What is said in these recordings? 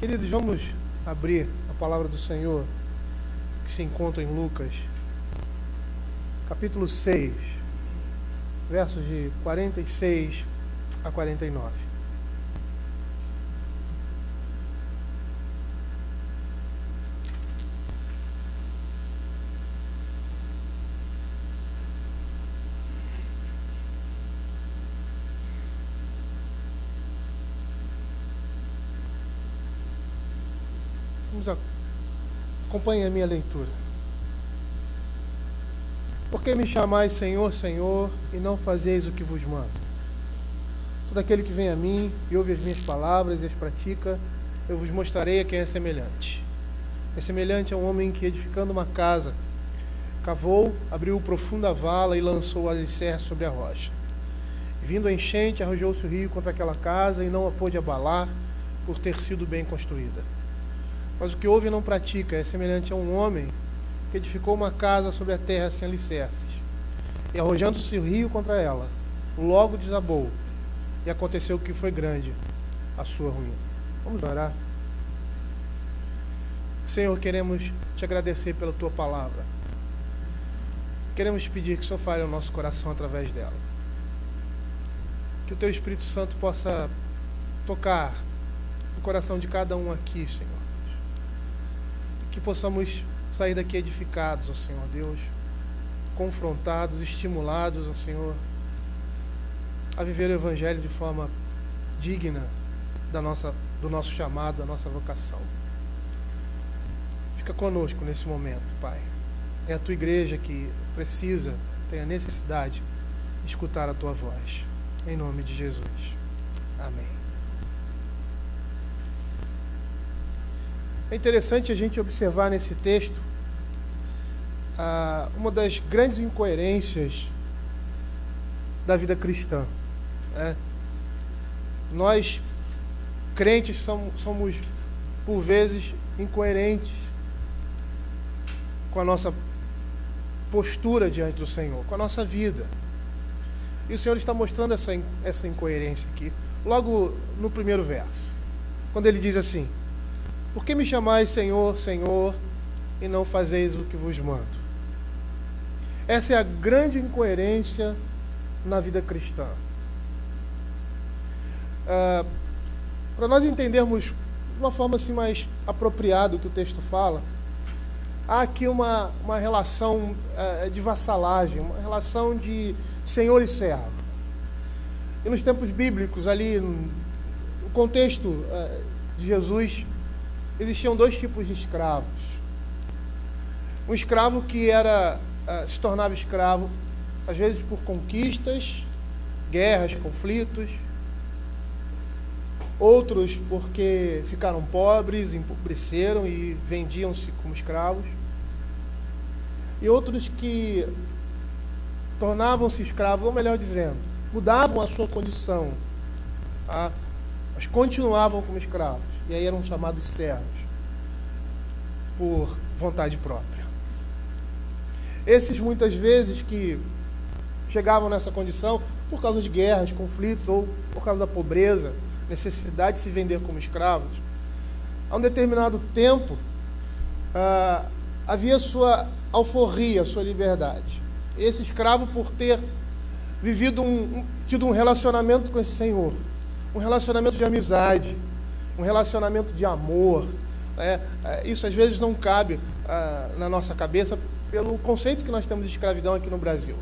Queridos, vamos abrir a palavra do Senhor que se encontra em Lucas, capítulo 6, versos de 46 a 49. Acompanhe a minha leitura. Por que me chamais Senhor, Senhor, e não fazeis o que vos mando? Todo aquele que vem a mim e ouve as minhas palavras e as pratica, eu vos mostrarei a quem é semelhante. É semelhante a um homem que, edificando uma casa, cavou, abriu profunda vala e lançou o alicerce sobre a rocha. E vindo a enchente, arrojou-se o rio contra aquela casa e não a pôde abalar, por ter sido bem construída. Mas o que ouve e não pratica é semelhante a um homem que edificou uma casa sobre a terra sem alicerces. E arrojando-se o rio contra ela, logo desabou. E aconteceu que foi grande a sua ruína. Vamos orar. Senhor, queremos te agradecer pela tua palavra. Queremos te pedir que o Senhor fale ao nosso coração através dela. Que o teu Espírito Santo possa tocar no coração de cada um aqui, Senhor. Que possamos sair daqui edificados, ó Senhor Deus, confrontados, estimulados, ó Senhor, a viver o Evangelho de forma digna do nosso chamado, da nossa vocação. Fica conosco nesse momento, Pai. É a tua igreja que precisa, tem a necessidade de escutar a tua voz. Em nome de Jesus. Amém. É interessante a gente observar nesse texto uma das grandes incoerências da vida cristã. Nós, crentes, somos, por vezes, incoerentes com a nossa postura diante do Senhor, com a nossa vida. E o Senhor está mostrando essa incoerência aqui, logo no primeiro verso, quando ele diz assim: por que me chamais Senhor, Senhor, e não fazeis o que vos mando? Essa é a grande incoerência na vida cristã. Para nós entendermos de uma forma assim mais apropriada o que o texto fala, há aqui uma relação de vassalagem, uma relação de senhor e servo. E nos tempos bíblicos, ali no contexto de Jesus, existiam dois tipos de escravos. Um escravo que se tornava escravo, às vezes por conquistas, guerras, conflitos. Outros porque ficaram pobres, empobreceram e vendiam-se como escravos. E outros que tornavam-se escravos, ou melhor dizendo, mudavam a sua condição, mas continuavam como escravos. E aí eram chamados servos, por vontade própria. Esses, muitas vezes, que chegavam nessa condição por causa de guerras, conflitos, ou por causa da pobreza, necessidade de se vender como escravos, a um determinado tempo, havia sua alforria, sua liberdade. Esse escravo, por ter vivido tido um relacionamento com esse Senhor, um relacionamento de amizade, um relacionamento de amor, isso às vezes não cabe na nossa cabeça pelo conceito que nós temos de escravidão aqui no Brasil.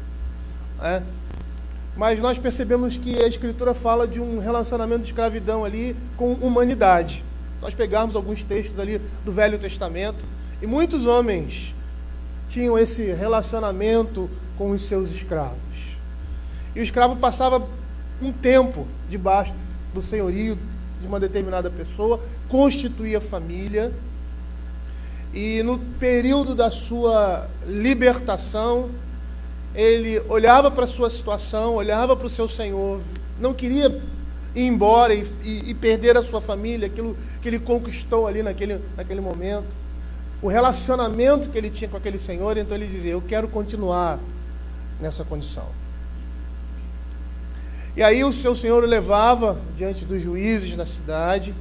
Mas nós percebemos que a Escritura fala de um relacionamento de escravidão ali com humanidade. Nós pegarmos alguns textos ali do Velho Testamento, e muitos homens tinham esse relacionamento com os seus escravos. E o escravo passava um tempo debaixo do senhorio de uma determinada pessoa, constituía família, e no período da sua libertação, ele olhava para a sua situação, olhava para o seu Senhor, não queria ir embora e perder a sua família, aquilo que ele conquistou ali naquele momento, o relacionamento que ele tinha com aquele Senhor. Então ele dizia: eu quero continuar nessa condição. E aí o seu Senhor o levava diante dos juízes na cidade,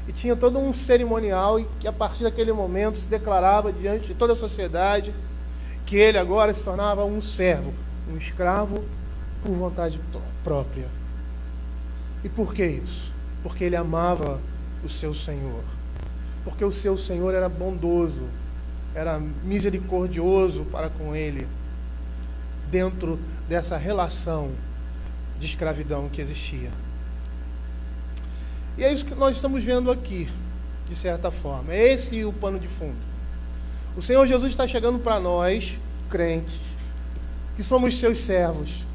e tinha todo um cerimonial, e que a partir daquele momento se declarava diante de toda a sociedade que ele agora se tornava um servo, um escravo por vontade própria. E por que isso? Porque ele amava o seu Senhor. Porque o seu Senhor era bondoso, era misericordioso para com ele, dentro dessa relação de escravidão que existia. E é isso que nós estamos vendo aqui, de certa forma. É esse o pano de fundo. O Senhor Jesus está chegando para nós, crentes, que somos seus servos,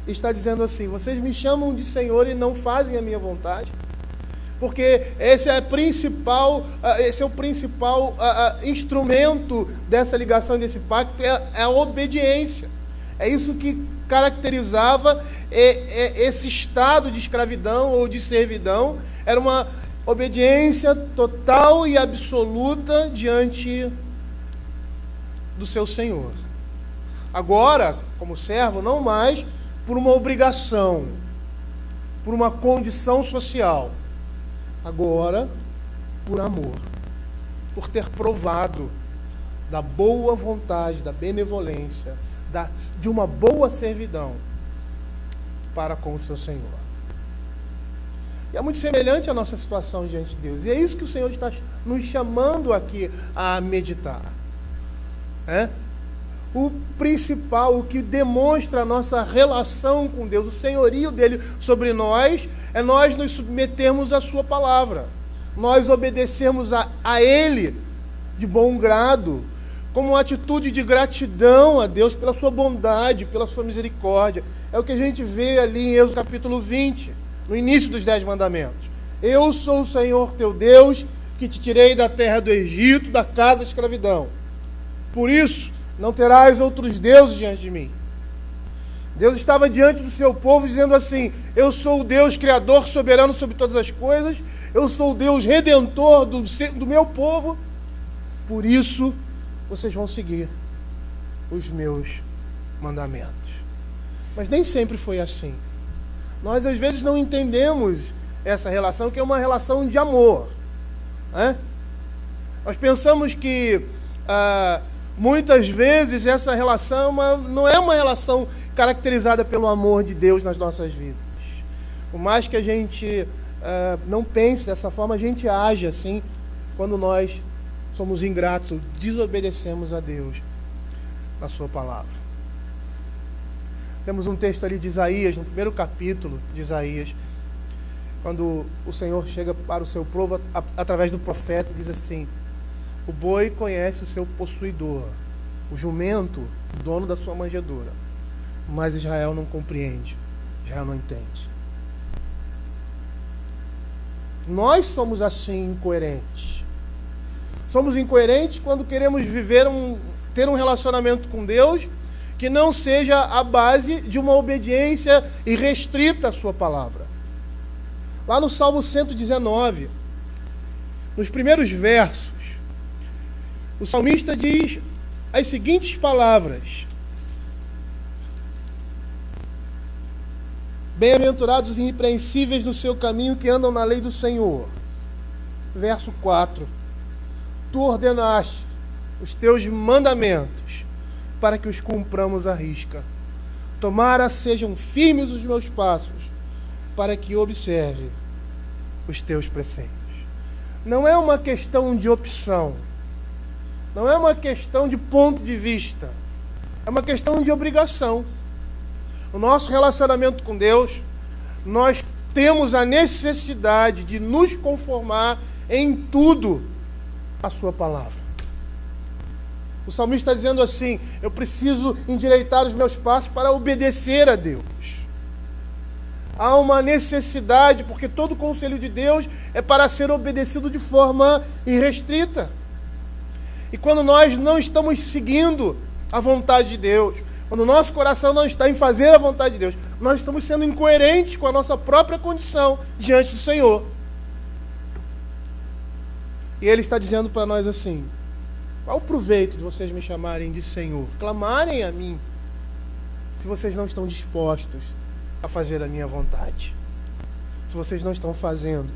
e está dizendo assim: vocês me chamam de Senhor e não fazem a minha vontade, porque esse é o principal instrumento dessa ligação, desse pacto, é a obediência. É isso que caracterizava esse estado de escravidão ou de servidão. Era uma obediência total e absoluta diante do seu Senhor. Agora, como servo, não mais por uma obrigação, por uma condição social. Agora, por amor, por ter provado da boa vontade, da benevolência, de uma boa servidão para com o seu Senhor. E é muito semelhante à nossa situação diante de Deus. E é isso que o Senhor está nos chamando aqui a meditar. O principal, o que demonstra a nossa relação com Deus, o senhorio dele sobre nós, é nós nos submetermos à sua palavra. Nós obedecermos a ele de bom grado, como uma atitude de gratidão a Deus pela sua bondade, pela sua misericórdia. É o que a gente vê ali em Êxodo capítulo 20, no início dos 10 mandamentos. Eu sou o Senhor teu Deus, que te tirei da terra do Egito, da casa da escravidão. Por isso, não terás outros deuses diante de mim. Deus estava diante do seu povo dizendo assim: eu sou o Deus criador, soberano sobre todas as coisas, eu sou o Deus redentor do meu povo, por isso vocês vão seguir os meus mandamentos. Mas nem sempre foi assim. Nós às vezes não entendemos essa relação, que é uma relação de amor. Nós pensamos que muitas vezes essa relação não é uma relação caracterizada pelo amor de Deus nas nossas vidas. Por mais que a gente não pense dessa forma, a gente age assim quando nós somos ingratos ou desobedecemos a Deus na sua palavra. Temos um texto ali de Isaías, no primeiro capítulo de Isaías, quando o Senhor chega para o seu povo através do profeta e diz assim: o boi conhece o seu possuidor, o jumento, o dono da sua manjedoura, mas Israel não compreende, Israel não entende. Nós somos assim incoerentes. Somos incoerentes quando queremos ter um relacionamento com Deus que não seja a base de uma obediência irrestrita à sua palavra. Lá no Salmo 119, nos primeiros versos, o salmista diz as seguintes palavras: bem-aventurados e irrepreensíveis no seu caminho, que andam na lei do Senhor. Verso 4: tu ordenaste os teus mandamentos para que os cumpramos à risca. Tomara sejam firmes os meus passos, para que observe os teus preceitos. Não é uma questão de opção, não é uma questão de ponto de vista, é uma questão de obrigação. O nosso relacionamento com Deus, nós temos a necessidade de nos conformar em tudo à sua palavra. O salmista está dizendo assim: eu preciso endireitar os meus passos para obedecer a Deus. Há uma necessidade, porque todo o conselho de Deus é para ser obedecido de forma irrestrita. E quando nós não estamos seguindo a vontade de Deus, quando o nosso coração não está em fazer a vontade de Deus, nós estamos sendo incoerentes com a nossa própria condição diante do Senhor. E Ele está dizendo para nós assim: qual o proveito de vocês me chamarem de Senhor, clamarem a mim, se vocês não estão dispostos a fazer a minha vontade, se vocês não estão fazendo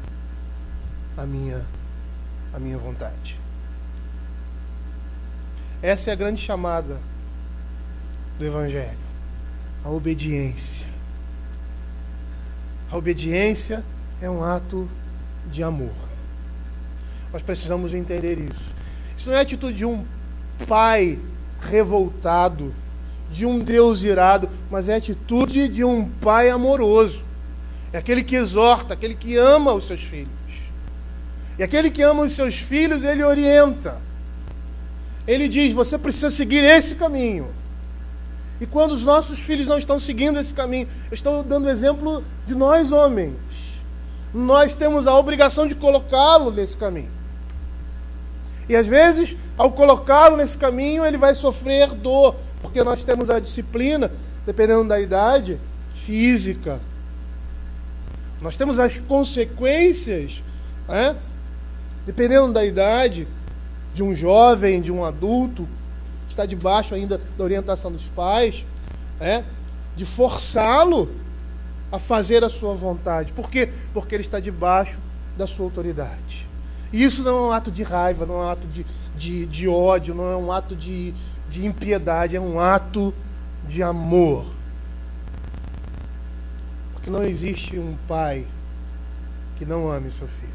a minha vontade. Essa é a grande chamada do Evangelho, a obediência. A obediência é um ato de amor. Nós precisamos entender isso. Isso não é a atitude de um pai revoltado, de um Deus irado, mas é a atitude de um pai amoroso. É aquele que exorta, aquele que ama os seus filhos. E aquele que ama os seus filhos, ele orienta. Ele diz, você precisa seguir esse caminho. E quando os nossos filhos não estão seguindo esse caminho, eu estou dando exemplo de nós homens. Nós temos a obrigação de colocá-lo nesse caminho. E às vezes, ao colocá-lo nesse caminho, ele vai sofrer dor, porque nós temos a disciplina, dependendo da idade, física. Nós temos as consequências, dependendo da idade, de um jovem, de um adulto, que está debaixo ainda da orientação dos pais, de forçá-lo a fazer a sua vontade. Por quê? Porque ele está debaixo da sua autoridade. E isso não é um ato de raiva, não é um ato de ódio, não é um ato de impiedade, é um ato de amor. Porque não existe um pai que não ame o seu filho.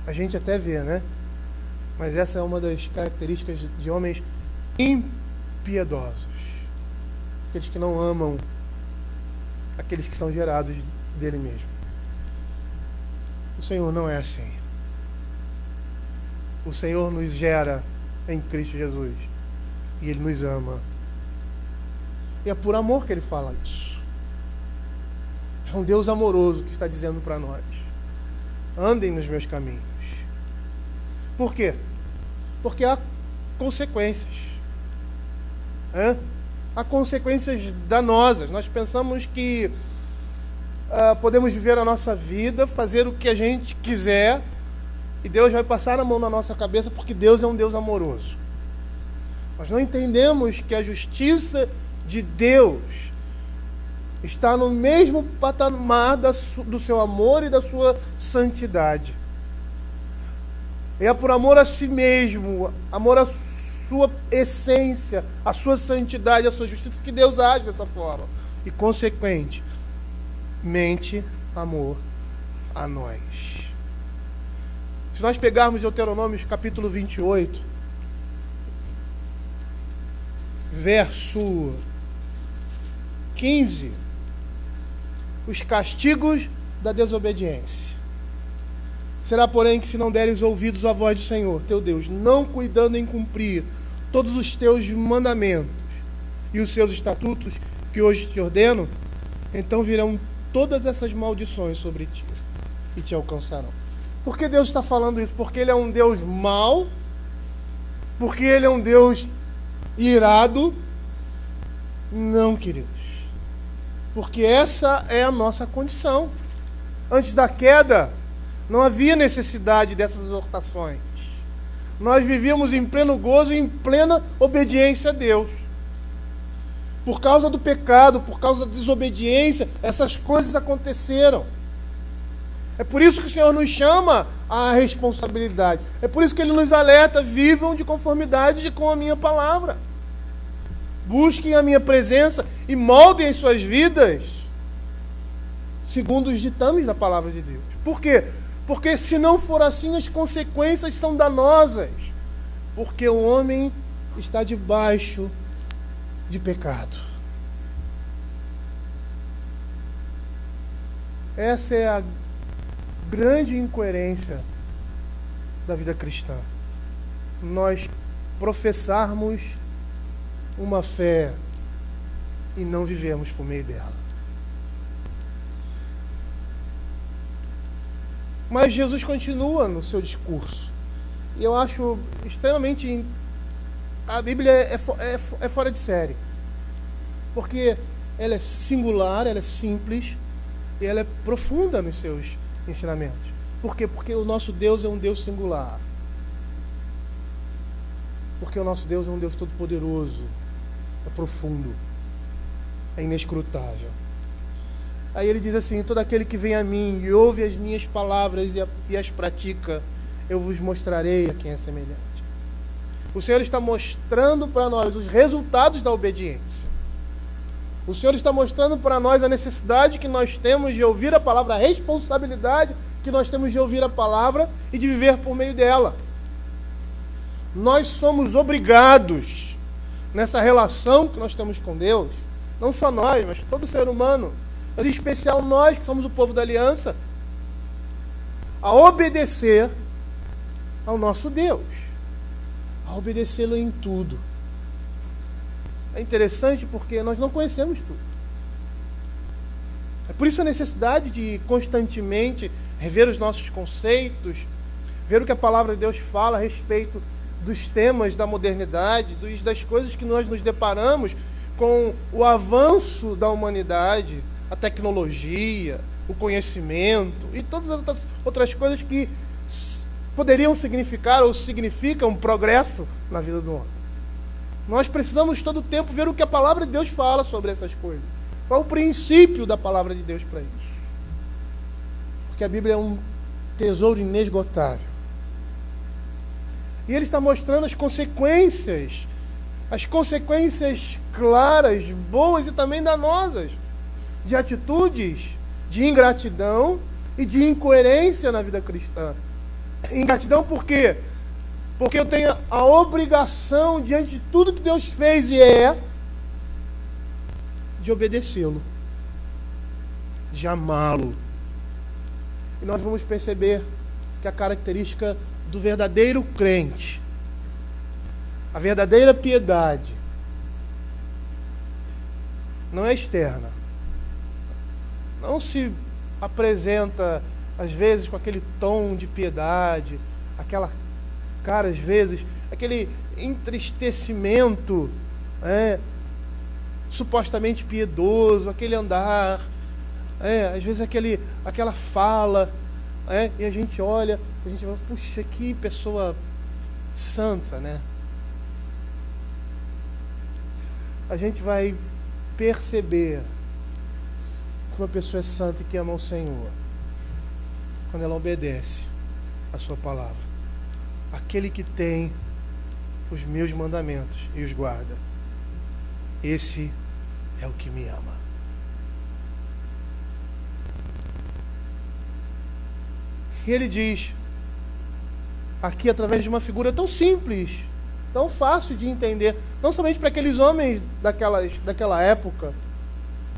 A gente até vê, né? Mas essa é uma das características de homens impiedosos. Aqueles que não amam aqueles que são gerados dele mesmo. O Senhor não é assim. O Senhor nos gera em Cristo Jesus. E Ele nos ama. E é por amor que Ele fala isso. É um Deus amoroso que está dizendo para nós: andem nos meus caminhos. Por quê? Porque há consequências. Há consequências danosas. Nós pensamos que podemos viver a nossa vida, fazer o que a gente quiser, e Deus vai passar a mão na nossa cabeça, porque Deus é um Deus amoroso. Nós não entendemos que a justiça de Deus está no mesmo patamar do seu amor e da sua santidade. É por amor a si mesmo, amor à sua essência, à sua santidade, à sua justiça, que Deus age dessa forma. E, consequentemente, amor a nós. Se nós pegarmos Deuteronômio capítulo 28, verso 15, os castigos da desobediência. Será, porém, que se não deres ouvidos à voz do Senhor, teu Deus, não cuidando em cumprir todos os teus mandamentos e os seus estatutos que hoje te ordeno, então virão todas essas maldições sobre ti e te alcançarão. Por que Deus está falando isso? Porque Ele é um Deus mau? Porque Ele é um Deus irado? Não, queridos. Porque essa é a nossa condição. Antes da queda, não havia necessidade dessas exortações. Nós vivíamos em pleno gozo e em plena obediência a Deus. Por causa do pecado, por causa da desobediência, essas coisas aconteceram. É por isso que o Senhor nos chama à responsabilidade. É por isso que Ele nos alerta: vivam de conformidade com a minha palavra. Busquem a minha presença e moldem as suas vidas segundo os ditames da palavra de Deus. Por quê? Porque se não for assim, as consequências são danosas. Porque o homem está debaixo de pecado. Essa é a grande incoerência da vida cristã. Nós professarmos uma fé e não vivemos por meio dela. Mas Jesus continua no seu discurso. E eu acho extremamente... A Bíblia é fora de série. Porque ela é singular, ela é simples e ela é profunda nos seus ensinamentos. Por quê? Porque o nosso Deus é um Deus singular. Porque o nosso Deus é um Deus todo-poderoso, é profundo, é inescrutável. Aí ele diz assim: todo aquele que vem a mim e ouve as minhas palavras e as pratica, eu vos mostrarei a quem é semelhante. O Senhor está mostrando para nós os resultados da obediência. O Senhor está mostrando para nós a necessidade que nós temos de ouvir a palavra, a responsabilidade que nós temos de ouvir a palavra e de viver por meio dela. Nós somos obrigados, nessa relação que nós temos com Deus, não só nós, mas todo ser humano, mas em especial nós que somos o povo da aliança, a obedecer ao nosso Deus, a obedecê-lo em tudo. É interessante porque nós não conhecemos tudo. É por isso a necessidade de constantemente rever os nossos conceitos, ver o que a palavra de Deus fala a respeito dos temas da modernidade, das coisas que nós nos deparamos com o avanço da humanidade, a tecnologia, o conhecimento e todas as outras coisas que poderiam significar ou significam progresso na vida do homem. Nós precisamos todo o tempo ver o que a palavra de Deus fala sobre essas coisas. Qual é o princípio da palavra de Deus para isso? Porque a Bíblia é um tesouro inesgotável. E ele está mostrando as consequências claras, boas e também danosas, de atitudes de ingratidão e de incoerência na vida cristã. Ingratidão por quê? Porque eu tenho a obrigação, diante de tudo que Deus fez e é, de obedecê-lo, de amá-lo. E nós vamos perceber que a característica do verdadeiro crente, a verdadeira piedade, não é externa. Não se apresenta, às vezes, com aquele tom de piedade, aquela cara, às vezes, aquele entristecimento supostamente piedoso, aquele andar, às vezes aquela fala, e a gente olha, a gente vai, puxa, que pessoa santa, né? A gente vai perceber que uma pessoa é santa e que ama o Senhor quando ela obedece a sua palavra. Aquele que tem os meus mandamentos e os guarda, esse é o que me ama. E ele diz aqui, através de uma figura tão simples, tão fácil de entender, não somente para aqueles homens daquela época,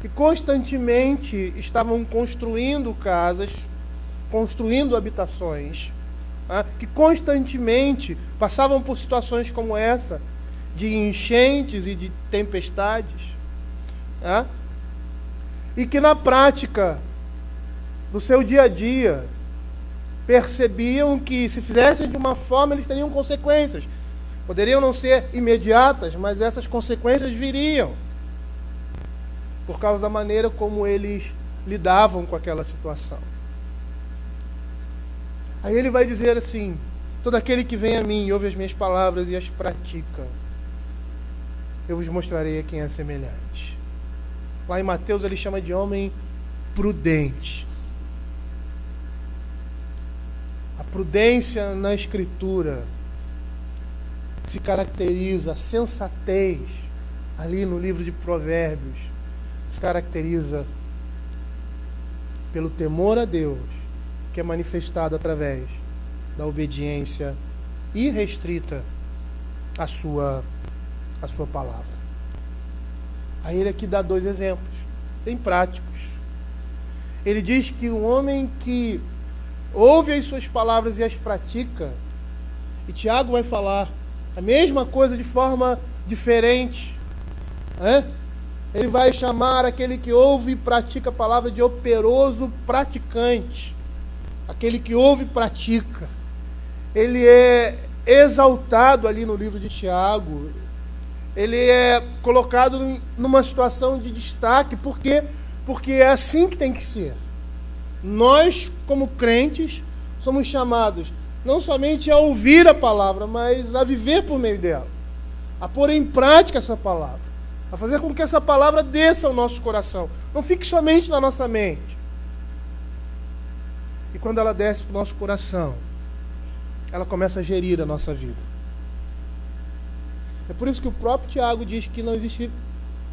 que constantemente estavam construindo casas, construindo habitações, que constantemente passavam por situações como essa, de enchentes e de tempestades, e que na prática, no seu dia a dia, percebiam que se fizessem de uma forma eles teriam consequências. Poderiam não ser imediatas, mas essas consequências viriam por causa da maneira como eles lidavam com aquela situação. Aí ele vai dizer assim: todo aquele que vem a mim e ouve as minhas palavras e as pratica, eu vos mostrarei a quem é semelhante. Lá em Mateus ele chama de homem prudente. A prudência na Escritura se caracteriza, a sensatez ali no livro de Provérbios se caracteriza pelo temor a Deus, que é manifestado através da obediência irrestrita à sua palavra. Aí ele aqui dá 2 exemplos, bem práticos. Ele diz que um homem que ouve as suas palavras e as pratica, e Tiago vai falar a mesma coisa de forma diferente, ele vai chamar aquele que ouve e pratica a palavra de operoso praticante. Aquele que ouve e pratica, ele é exaltado ali no livro de Tiago, ele é colocado numa situação de destaque. Por quê? Porque é assim que tem que ser. Nós, como crentes, somos chamados não somente a ouvir a palavra, mas a viver por meio dela, a pôr em prática essa palavra, a fazer com que essa palavra desça ao nosso coração. Não fique somente na nossa mente. E quando ela desce para o nosso coração, ela começa a gerir a nossa vida. É por isso que o próprio Tiago diz que não existe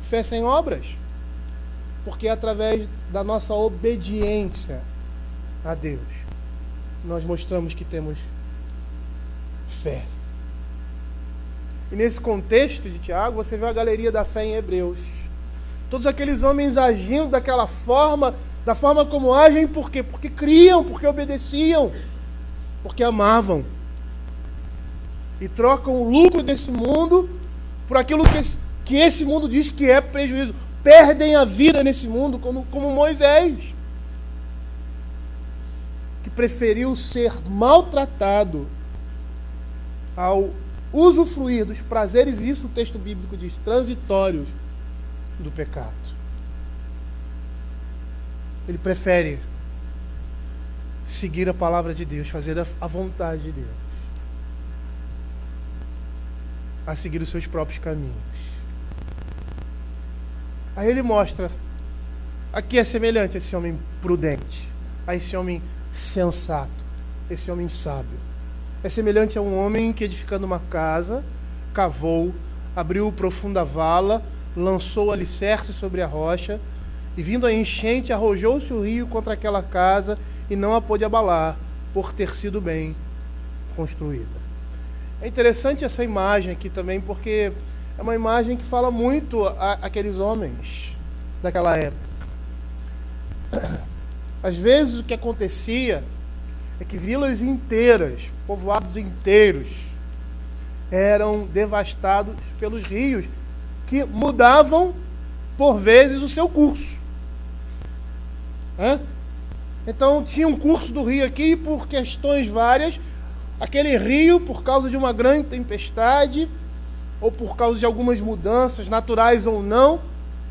fé sem obras. Porque é através da nossa obediência a Deus nós mostramos que temos fé. E nesse contexto de Tiago, você vê a galeria da fé em Hebreus. Todos aqueles homens agindo daquela forma, da forma como agem, por quê? Porque criam, porque obedeciam, porque amavam. E trocam o lucro desse mundo por aquilo que esse mundo diz que é prejuízo. Perdem a vida nesse mundo, como Moisés, que preferiu ser maltratado ao usufruir dos prazeres, isso o texto bíblico diz, transitórios do pecado. Ele prefere seguir a palavra de Deus, fazer a vontade de Deus, a seguir os seus próprios caminhos. Aí ele mostra, aqui é semelhante a esse homem prudente, a esse homem sensato, esse homem sábio. É semelhante a um homem que, edificando uma casa, cavou, abriu profunda vala, lançou o alicerce sobre a rocha, e vindo a enchente, arrojou-se o rio contra aquela casa, e não a pôde abalar, por ter sido bem construída. É interessante essa imagem aqui também, porque é uma imagem que fala muito àqueles homens daquela época. Às vezes o que acontecia é que vilas inteiras, povoados inteiros, eram devastados pelos rios, que mudavam, por vezes, o seu curso. Então tinha um curso do rio aqui, e por questões várias, aquele rio, por causa de uma grande tempestade, ou por causa de algumas mudanças, naturais ou não,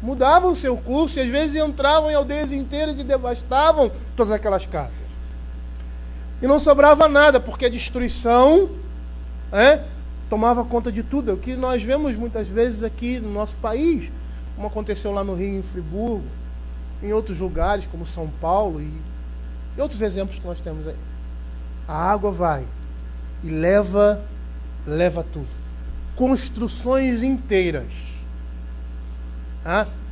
mudavam o seu curso, e às vezes entravam em aldeias inteiras e devastavam todas aquelas casas. E não sobrava nada, porque a destruição tomava conta de tudo. É o que nós vemos muitas vezes aqui no nosso país, como aconteceu lá no Rio, em Friburgo, em outros lugares, como São Paulo, e outros exemplos que nós temos aí. A água vai e leva tudo. Construções inteiras.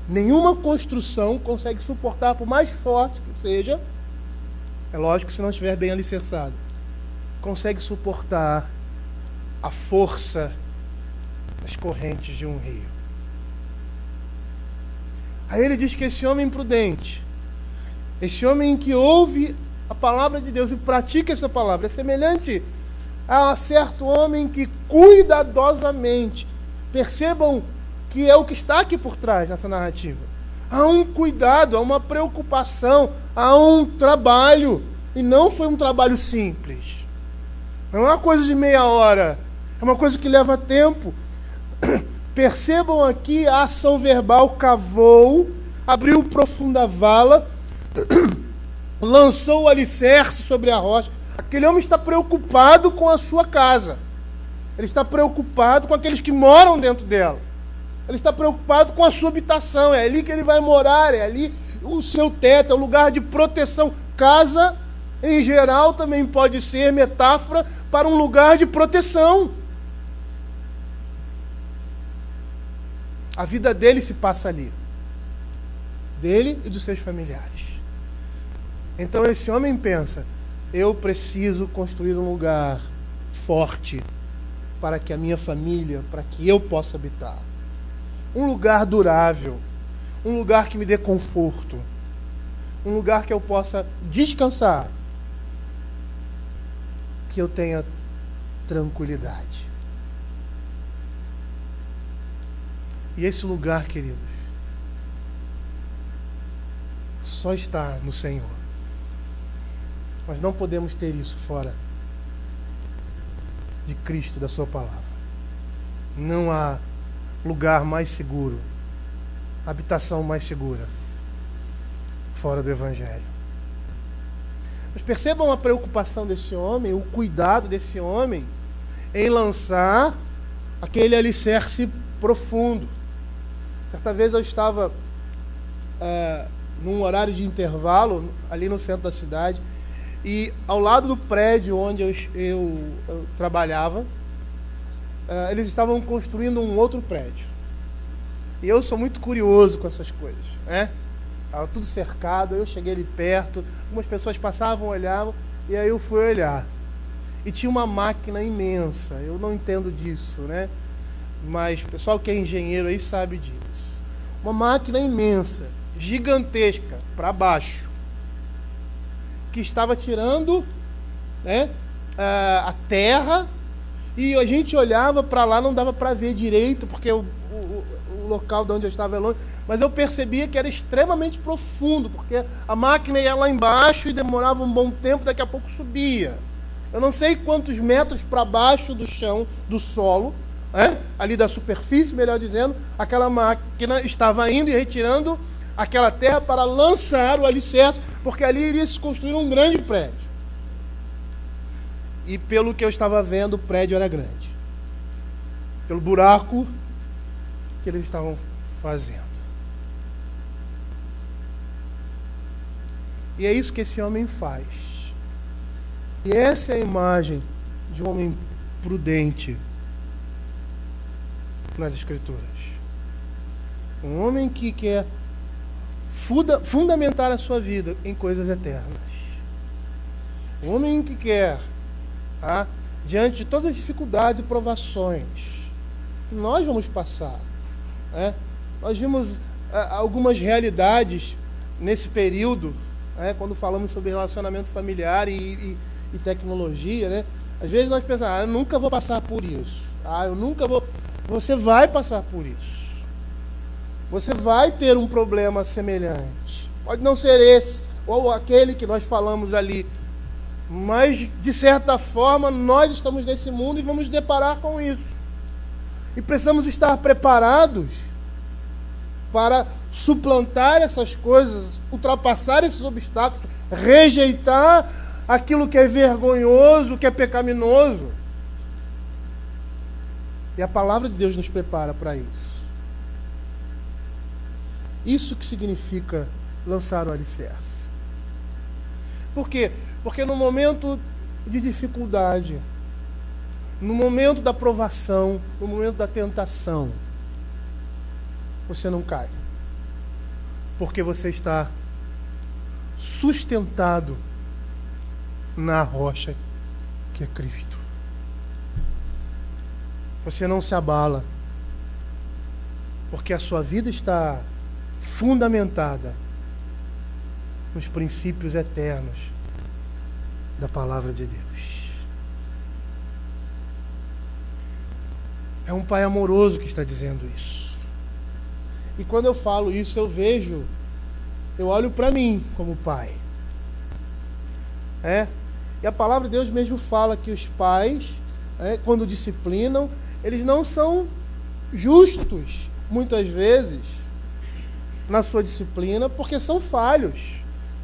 Nenhuma construção consegue suportar, por mais forte que seja, é lógico, se não estiver bem alicerçado, consegue suportar a força das correntes de um rio. Aí ele diz que esse homem prudente, esse homem que ouve a palavra de Deus e pratica essa palavra, é semelhante a certo homem que cuidadosamente, percebam que é o que está aqui por trás nessa narrativa. Há um cuidado, há uma preocupação, há um trabalho. E não foi um trabalho simples. Não é uma coisa de meia hora. É uma coisa que leva tempo. Percebam aqui a ação verbal: cavou, abriu profunda vala, lançou o alicerce sobre a rocha. Aquele homem está preocupado com a sua casa. Ele está preocupado com aqueles que moram dentro dela. Ele está preocupado com a sua habitação. É ali que ele vai morar, é ali o seu teto, é o lugar de proteção. Casa, em geral, também pode ser metáfora para um lugar de proteção. A vida dele se passa ali. Dele e dos seus familiares. Então esse homem pensa: eu preciso construir um lugar forte para que a minha família, para que eu possa habitar. Um lugar durável, um lugar que me dê conforto, um lugar que eu possa descansar, que eu tenha tranquilidade. E esse lugar, queridos, só está no Senhor. Nós não podemos ter isso fora de Cristo, da sua palavra. Não há lugar mais seguro, habitação mais segura, fora do Evangelho. Mas percebam a preocupação desse homem, o cuidado desse homem em lançar aquele alicerce profundo. Certa vez eu estava num horário de intervalo, ali no centro da cidade, e ao lado do prédio onde eu trabalhava, eles estavam construindo um outro prédio. E eu sou muito curioso com essas coisas, né? Estava tudo cercado, eu cheguei ali perto, algumas pessoas passavam, olhavam, e aí eu fui olhar. E tinha uma máquina imensa, eu não entendo disso, né? Mas o pessoal que é engenheiro aí sabe disso. Uma máquina imensa, gigantesca, para baixo, que estava tirando, né, a terra, e a gente olhava para lá, não dava para ver direito, porque o local de onde eu estava é longe, mas eu percebia que era extremamente profundo, porque a máquina ia lá embaixo e demorava um bom tempo, daqui a pouco subia. Eu não sei quantos metros para baixo do chão, do solo, ali da superfície, melhor dizendo, aquela máquina estava indo e retirando aquela terra para lançar o alicerce, porque ali iria se construir um grande prédio. E pelo que eu estava vendo, o prédio era grande. Pelo buraco que eles estavam fazendo. E é isso que esse homem faz. E essa é a imagem de um homem prudente nas Escrituras. Um homem que quer fundamentar a sua vida em coisas eternas. Um homem que quer, diante de todas as dificuldades e provações que nós vamos passar, nós vimos algumas realidades nesse período, quando falamos sobre relacionamento familiar e tecnologia, né? Às vezes nós pensamos, eu nunca vou passar por isso. Eu nunca vou. Você vai passar por isso. Você vai ter um problema semelhante. Pode não ser esse, ou aquele que nós falamos ali, mas, de certa forma, nós estamos nesse mundo e vamos nos deparar com isso. E precisamos estar preparados para suplantar essas coisas, ultrapassar esses obstáculos, rejeitar aquilo que é vergonhoso, que é pecaminoso. E a palavra de Deus nos prepara para isso. Isso que significa lançar o alicerce. Por quê? Porque no momento de dificuldade, no momento da provação, no momento da tentação, você não cai. Porque você está sustentado na rocha que é Cristo. Você não se abala, porque a sua vida está fundamentada nos princípios eternos da palavra de Deus. É um pai amoroso que está dizendo isso. E quando eu falo isso, eu olho para mim como pai. E a palavra de Deus mesmo fala que os pais, quando disciplinam, eles não são justos, muitas vezes, na sua disciplina, porque são falhos,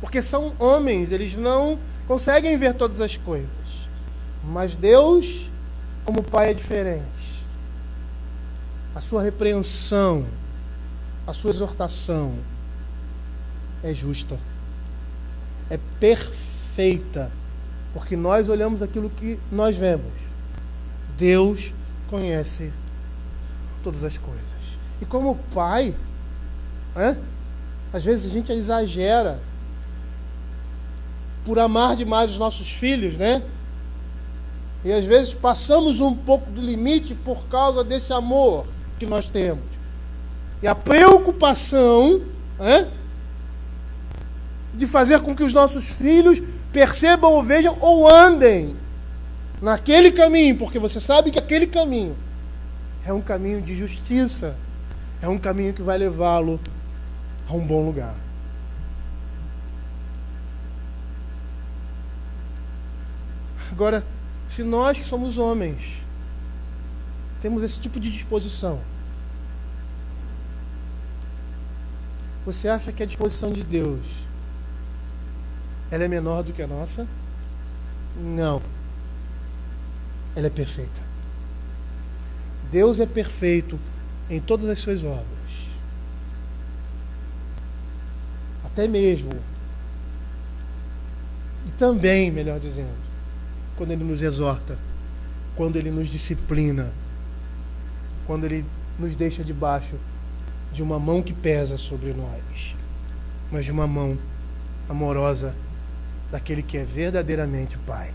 porque são homens, eles não conseguem ver todas as coisas. Mas Deus, como pai, é diferente. A sua repreensão, a sua exortação é justa, é perfeita, porque nós olhamos aquilo que nós vemos. Deus conhece todas as coisas. E como pai, às vezes a gente exagera por amar demais os nossos filhos, né? E às vezes passamos um pouco do limite por causa desse amor que nós temos. E a preocupação de fazer com que os nossos filhos percebam ou vejam ou andem naquele caminho, porque você sabe que aquele caminho é um caminho de justiça, é um caminho que vai levá-lo a um bom lugar. Agora, se nós que somos homens temos esse tipo de disposição, você acha que a disposição de Deus ela é menor do que a nossa? Não. Ela é perfeita. Deus é perfeito em todas as suas obras. até mesmo, e também, melhor dizendo, quando Ele nos exorta, quando Ele nos disciplina, quando Ele nos deixa debaixo de uma mão que pesa sobre nós, mas de uma mão amorosa daquele que é verdadeiramente o Pai.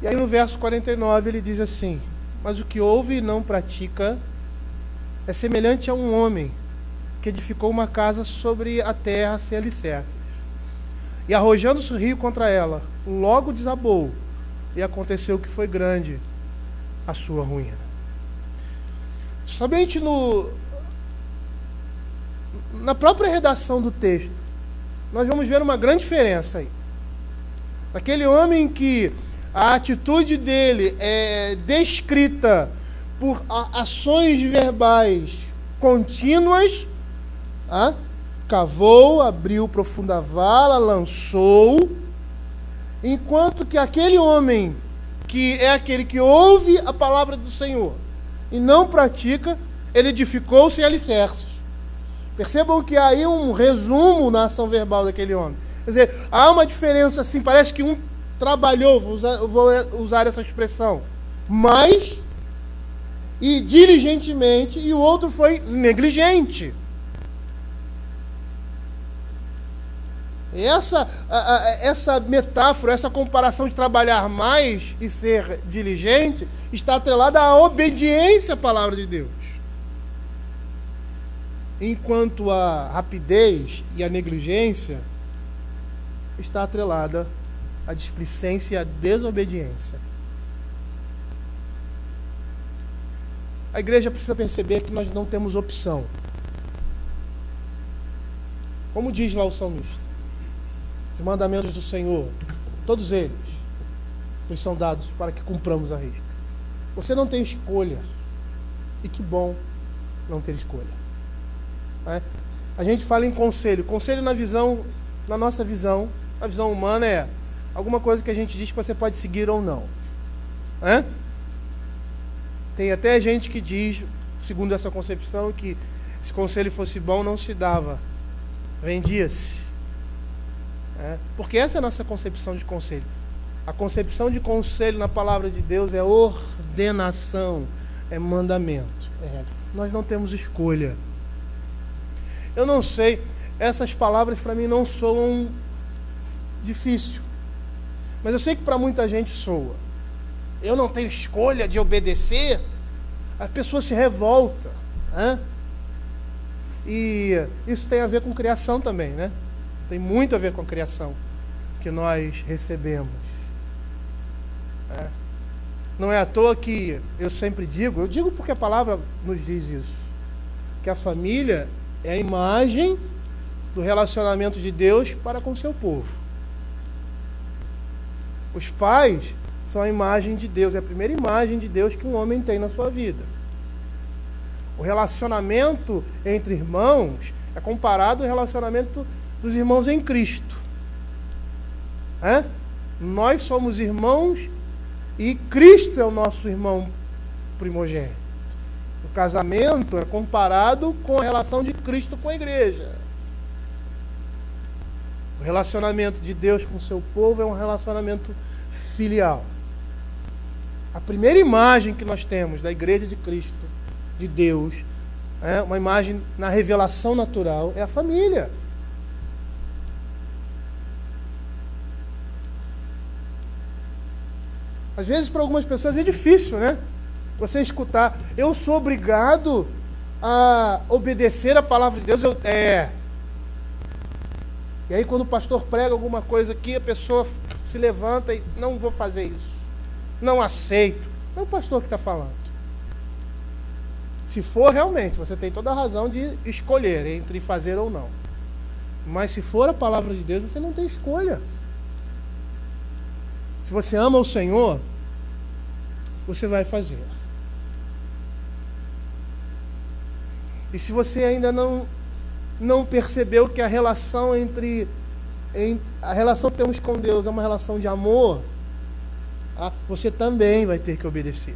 E aí no verso 49 ele diz assim: mas o que ouve e não pratica é semelhante a um homem que edificou uma casa sobre a terra sem alicerces. E arrojando-se o rio contra ela, logo desabou, e aconteceu que foi grande a sua ruína. Somente na própria redação do texto, nós vamos ver uma grande diferença aí. Aquele homem que a atitude dele é descrita por ações verbais contínuas, cavou, abriu profunda vala, lançou, enquanto que aquele homem, que é aquele que ouve a palavra do Senhor e não pratica, ele edificou sem alicerces. Percebam que há aí um resumo na ação verbal daquele homem. Quer dizer, há uma diferença assim, parece que um trabalhou, vou usar essa expressão, mais e diligentemente, e o outro foi negligente. Essa metáfora, essa comparação de trabalhar mais e ser diligente está atrelada à obediência à palavra de Deus. Enquanto a rapidez e a negligência está atrelada à displicência e à desobediência. A igreja precisa perceber que nós não temos opção. Como diz lá o salmista, os mandamentos do Senhor, todos eles, nos são dados para que cumpramos a risca. Você não tem escolha. E que bom não ter escolha. A gente fala em conselho. Conselho na nossa visão, a visão humana é alguma coisa que a gente diz que você pode seguir ou não. Tem até gente que diz, segundo essa concepção, que se conselho fosse bom não se dava, vendia-se. Porque essa é a nossa concepção de conselho. A concepção de conselho na palavra de Deus é ordenação, é mandamento. Nós não temos escolha. Eu não sei, essas palavras para mim não soam difícil, mas eu sei que para muita gente soa. Eu não tenho escolha de obedecer. A pessoa se revolta. E isso tem a ver com criação também, né? Tem muito a ver com a criação que nós recebemos. Não é à toa que eu sempre digo, porque a palavra nos diz isso, que a família é a imagem do relacionamento de Deus para com o seu povo. Os pais são a imagem de Deus, é a primeira imagem de Deus que um homem tem na sua vida. O relacionamento entre irmãos é comparado ao relacionamento dos irmãos em Cristo. Nós somos irmãos e Cristo é o nosso irmão primogênito. O casamento é comparado com a relação de Cristo com a igreja. O relacionamento de Deus com o seu povo é um relacionamento filial. A primeira imagem que nós temos da igreja de Cristo, de Deus, uma imagem na revelação natural, é a família. Às vezes para algumas pessoas é difícil, né? Você escutar, eu sou obrigado a obedecer a palavra de Deus. E aí quando o pastor prega alguma coisa aqui, a pessoa se levanta e não vou fazer isso. Não aceito. Não é o pastor que está falando. Se for realmente, você tem toda a razão de escolher entre fazer ou não. Mas se for a palavra de Deus, você não tem escolha. Se você ama o Senhor, você vai fazer. E se você ainda não percebeu que a relação a relação que temos com Deus é uma relação de amor, você também vai ter que obedecer.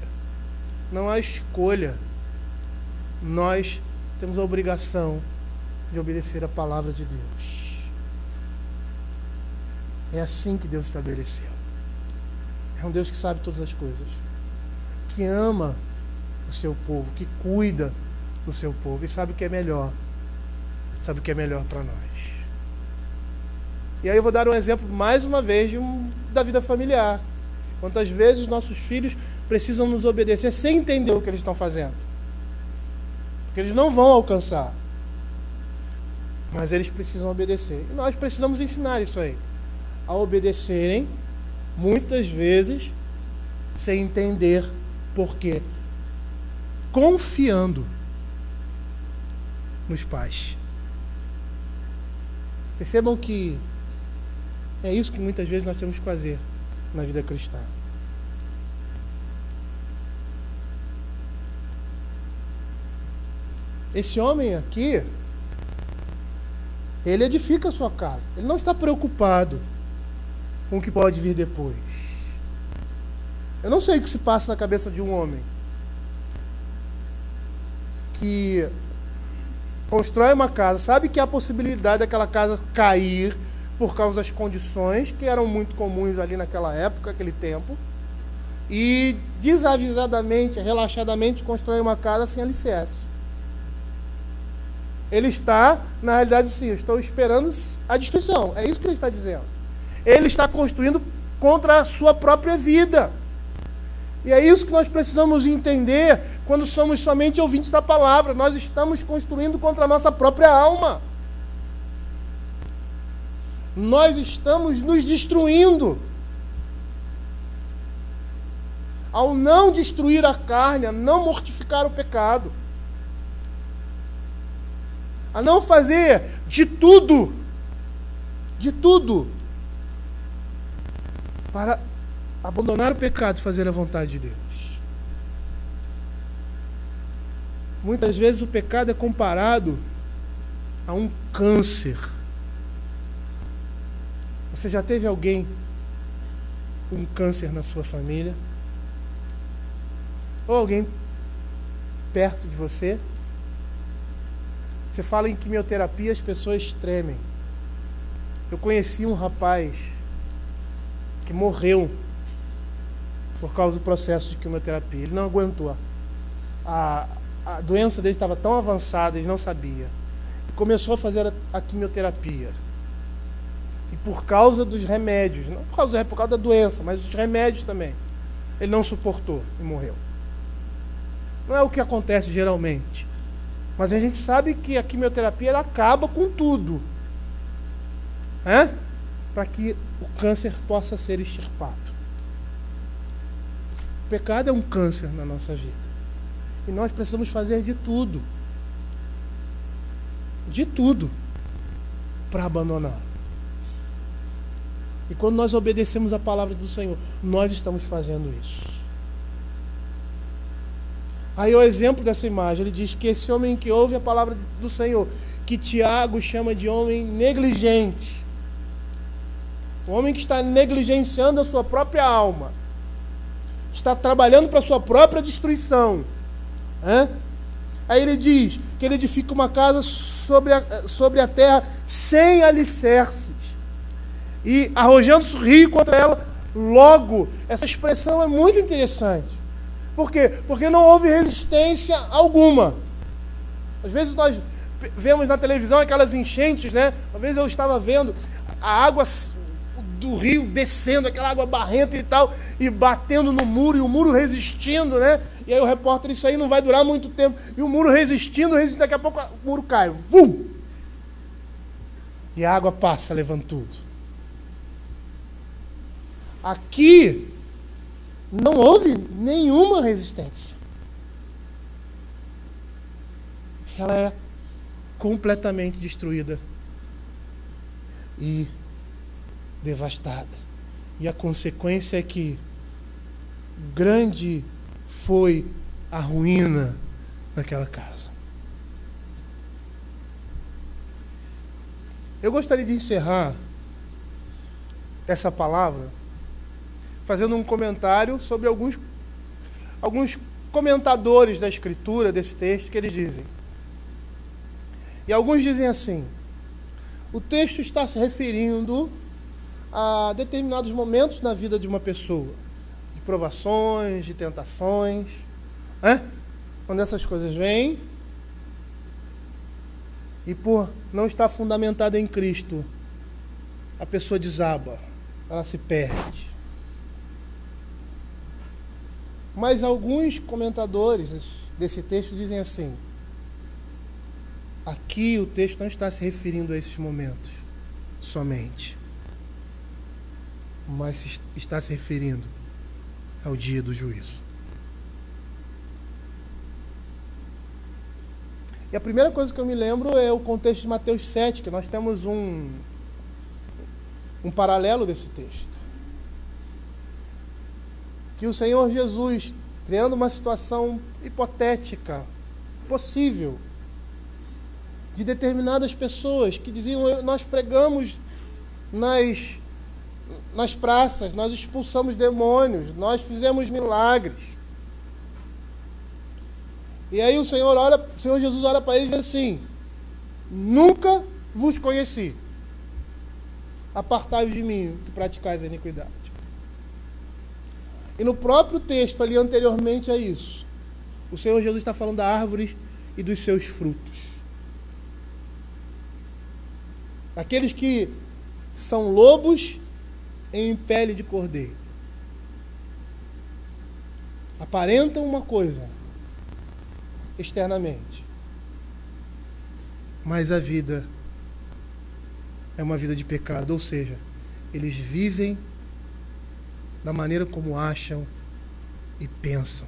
Não há escolha. nós temos a obrigação de obedecer a palavra de Deus. É assim que Deus estabeleceu. É um Deus que sabe todas as coisas, que ama o seu povo, que cuida do seu povo e sabe o que é melhor. Sabe o que é melhor para nós. E aí eu vou dar um exemplo, mais uma vez, da vida familiar. Quantas vezes nossos filhos precisam nos obedecer sem entender o que eles estão fazendo. Porque eles não vão alcançar. Mas eles precisam obedecer. E nós precisamos ensinar isso aí. A obedecerem, muitas vezes, sem entender por quê. Confiando nos pais. Percebam que é isso que muitas vezes nós temos que fazer na vida cristã. Esse homem aqui, ele edifica a sua casa. Ele não está preocupado com o que pode vir depois. Eu não sei o que se passa na cabeça de um homem que constrói uma casa, sabe que há a possibilidade daquela casa cair por causa das condições que eram muito comuns ali naquela época, aquele tempo, e desavisadamente, relaxadamente constrói uma casa sem alicerce. Ele está, na realidade, sim, eu estou esperando a destruição. É isso que ele está dizendo. Ele está construindo contra a sua própria vida. E é isso que nós precisamos entender quando somos somente ouvintes da palavra. Nós estamos construindo contra a nossa própria alma. Nós estamos nos destruindo. Ao não destruir a carne, a não mortificar o pecado, a não fazer de tudo para abandonar o pecado e fazer a vontade de Deus. Muitas vezes o pecado é comparado a um câncer. Você já teve alguém com câncer na sua família? Ou alguém perto de você? Você fala em quimioterapia, as pessoas tremem. Eu conheci um rapaz que morreu por causa do processo de quimioterapia. Ele não aguentou. A doença dele estava tão avançada, ele não sabia. Começou a fazer a quimioterapia. E por causa dos remédios, não por causa da doença, mas dos remédios também, ele não suportou e morreu. Não é o que acontece geralmente. Mas a gente sabe que a quimioterapia ela acaba com tudo. Para que o câncer possa ser extirpado. O pecado é um câncer na nossa vida. E nós precisamos fazer de tudo. De tudo. Para abandonar. E quando nós obedecemos a palavra do Senhor, nós estamos fazendo isso. Aí o exemplo dessa imagem, ele diz que esse homem que ouve a palavra do Senhor, que Tiago chama de homem negligente, o homem que está negligenciando a sua própria alma, está trabalhando para a sua própria destruição. Aí ele diz que ele edifica uma casa sobre a terra sem alicerces, e arrojando-se rio contra ela. Logo, essa expressão é muito interessante. Por quê? Porque não houve resistência alguma. Às vezes nós vemos na televisão aquelas enchentes, né? Uma vez eu estava vendo a água do rio descendo, aquela água barrenta e tal, e batendo no muro, e o muro resistindo, né? E aí o repórter, isso aí não vai durar muito tempo. E o muro resistindo, daqui a pouco o muro cai. Bum! E a água passa, levando tudo. Aqui não houve nenhuma resistência. Ela é completamente destruída e devastada. E a consequência é que grande foi a ruína naquela casa. Eu gostaria de encerrar essa palavra fazendo um comentário sobre alguns comentadores da Escritura, desse texto, que eles dizem. E alguns dizem assim: o texto está se referindo a determinados momentos na vida de uma pessoa, de provações, de tentações, quando essas coisas vêm, e por não estar fundamentada em Cristo, a pessoa desaba, ela se perde. Mas alguns comentadores desse texto dizem assim: aqui o texto não está se referindo a esses momentos somente, mas está se referindo ao dia do juízo. E a primeira coisa que eu me lembro é o contexto de Mateus 7, que nós temos um paralelo desse texto. Que o Senhor Jesus, criando uma situação hipotética, possível, de determinadas pessoas que diziam: nós pregamos nas praças, nós expulsamos demônios, nós fizemos milagres. E aí o Senhor Jesus olha para eles e diz assim: nunca vos conheci. Apartai-vos de mim, que praticais a iniquidade. E no próprio texto, ali anteriormente a isso, o Senhor Jesus está falando da árvore e dos seus frutos. Aqueles que são lobos em pele de cordeiro. Aparentam uma coisa externamente, mas a vida é uma vida de pecado, ou seja, eles vivem da maneira como acham e pensam,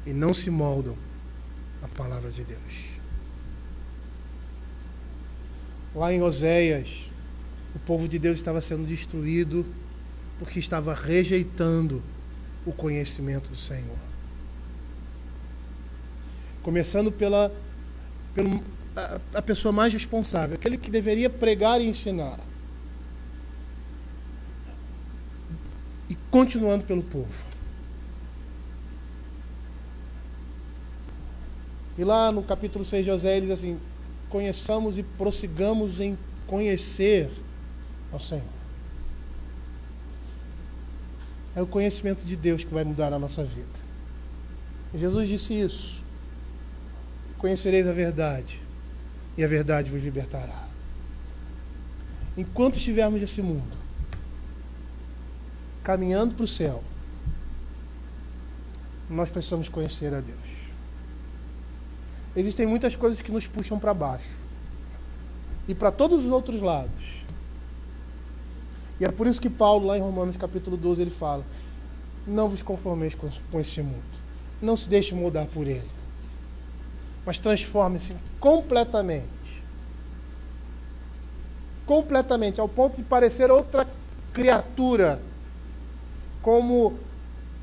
e não se moldam à palavra de Deus. Lá em Oséias, o povo de Deus estava sendo destruído porque estava rejeitando o conhecimento do Senhor. Começando pela pessoa mais responsável, aquele que deveria pregar e ensinar. E continuando pelo povo. E lá no capítulo 6 de Oséias, ele diz assim: conheçamos e prossigamos em conhecer ao Senhor. É o conhecimento de Deus que vai mudar a nossa vida. E Jesus disse isso: conhecereis a verdade, e a verdade vos libertará. Enquanto estivermos nesse mundo, caminhando para o céu, nós precisamos conhecer a Deus. Existem muitas coisas que nos puxam para baixo e para todos os outros lados. E é por isso que Paulo, lá em Romanos capítulo 12, ele fala: não vos conformeis com esse mundo, não se deixe moldar por ele, mas transforme-se completamente, ao ponto de parecer outra criatura, como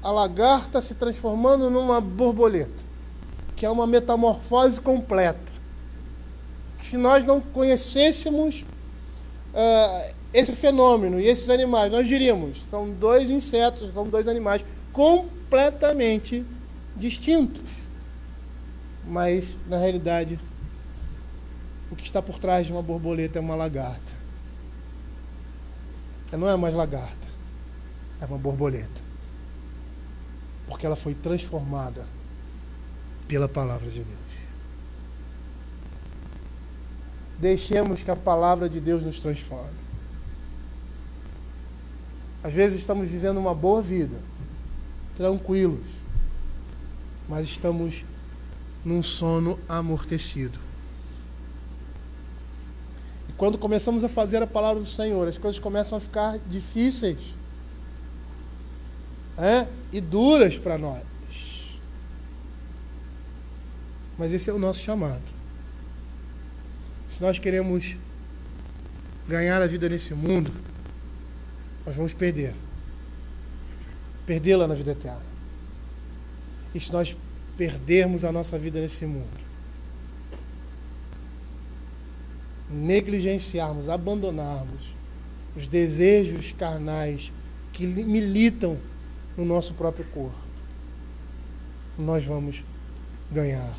a lagarta se transformando numa borboleta, que é uma metamorfose completa. Se nós não conhecêssemos esse fenômeno e esses animais, nós diríamos: são dois insetos, são dois animais completamente distintos. Mas, na realidade, o que está por trás de uma borboleta é uma lagarta. Não é mais lagarta, é uma borboleta. Porque ela foi transformada pela palavra de Deus. Deixemos que a palavra de Deus nos transforme. Às vezes estamos vivendo uma boa vida, tranquilos, mas estamos num sono amortecido. E quando começamos a fazer a palavra do Senhor, as coisas começam a ficar difíceis, e duras para nós. Mas esse é o nosso chamado. Se nós queremos ganhar a vida nesse mundo, nós vamos perdê-la na vida eterna. E se nós perdermos a nossa vida nesse mundo, negligenciarmos, abandonarmos os desejos carnais que militam no nosso próprio corpo, nós vamos ganhar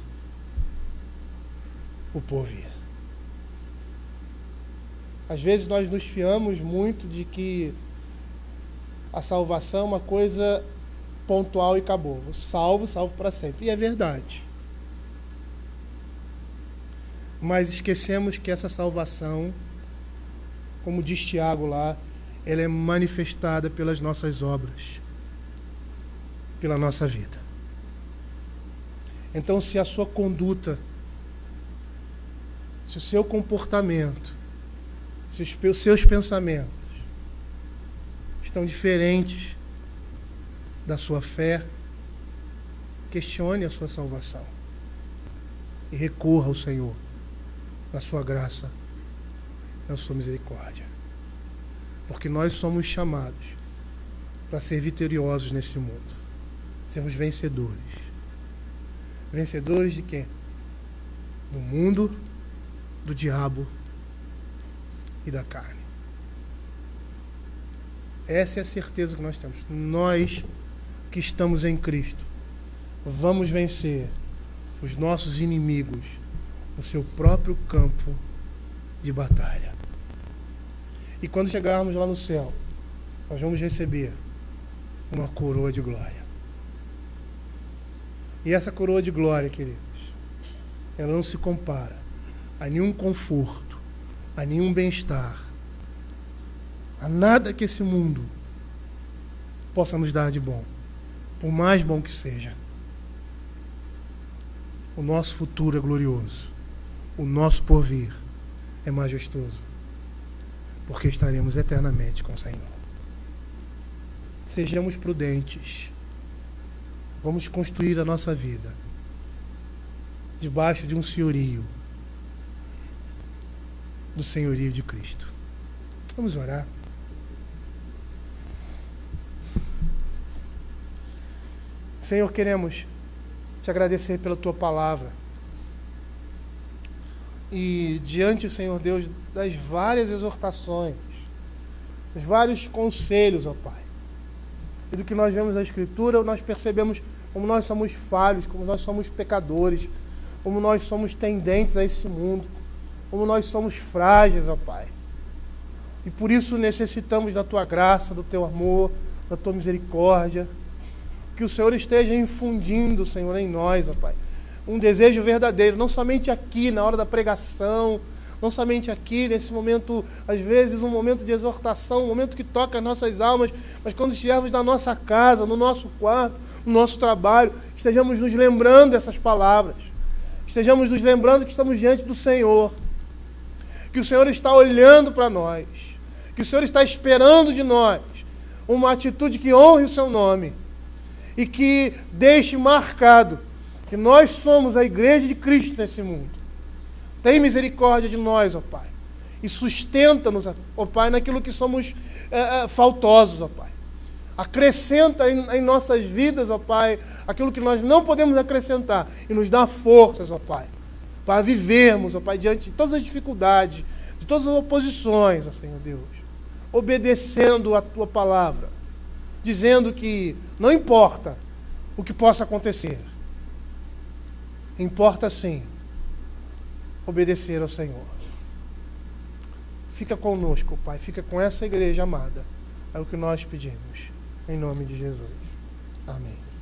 o porvir. Às vezes nós nos fiamos muito de que a salvação é uma coisa pontual e acabou. Salvo para sempre. E é verdade. Mas esquecemos que essa salvação, como diz Tiago lá, ela é manifestada pelas nossas obras, pela nossa vida. Então, se a sua conduta, se o seu comportamento, se os seus pensamentos estão diferentes da sua fé, questione a sua salvação e recorra ao Senhor na sua graça, na sua misericórdia. Porque nós somos chamados para ser vitoriosos nesse mundo, sermos vencedores. Vencedores de quê? Do mundo, do diabo e da carne. Essa é a certeza que nós temos. Nós que estamos em Cristo vamos vencer os nossos inimigos no seu próprio campo de batalha. E quando chegarmos lá no céu, nós vamos receber uma coroa de glória. E essa coroa de glória, queridos, ela não se compara a nenhum conforto, a nenhum bem-estar, a nada que esse mundo possa nos dar de bom, por mais bom que seja. O nosso futuro é glorioso, o nosso porvir é majestoso, porque estaremos eternamente com o Senhor. Sejamos prudentes. Vamos construir a nossa vida debaixo de um senhorio, do senhorio de Cristo. Vamos orar. Senhor, queremos te agradecer pela tua palavra. E diante, Senhor Deus, das várias exortações, dos vários conselhos, ó Pai, e do que nós vemos na Escritura, nós percebemos como nós somos falhos, como nós somos pecadores, como nós somos tendentes a esse mundo, como nós somos frágeis, ó Pai. E por isso necessitamos da tua graça, do teu amor, da tua misericórdia. Que o Senhor esteja infundindo, Senhor, em nós, ó Pai, um desejo verdadeiro, não somente aqui na hora da pregação, não somente aqui nesse momento, às vezes um momento de exortação, um momento que toca as nossas almas, mas quando estivermos na nossa casa, no nosso quarto, no nosso trabalho, estejamos nos lembrando dessas palavras, estejamos nos lembrando que estamos diante do Senhor, que o Senhor está olhando para nós, que o Senhor está esperando de nós uma atitude que honre o seu nome e que deixe marcado que nós somos a igreja de Cristo nesse mundo. Tem misericórdia de nós, ó Pai, e sustenta-nos, ó Pai, naquilo que somos faltosos, ó Pai. Acrescenta em nossas vidas, ó Pai, aquilo que nós não podemos acrescentar e nos dá forças, ó Pai, para vivermos, ó Pai, diante de todas as dificuldades, de todas as oposições, ó Senhor Deus, obedecendo a Tua palavra, dizendo que não importa o que possa acontecer, importa sim obedecer ao Senhor. Fica conosco, Pai, fica com essa igreja amada, é o que nós pedimos, em nome de Jesus. Amém.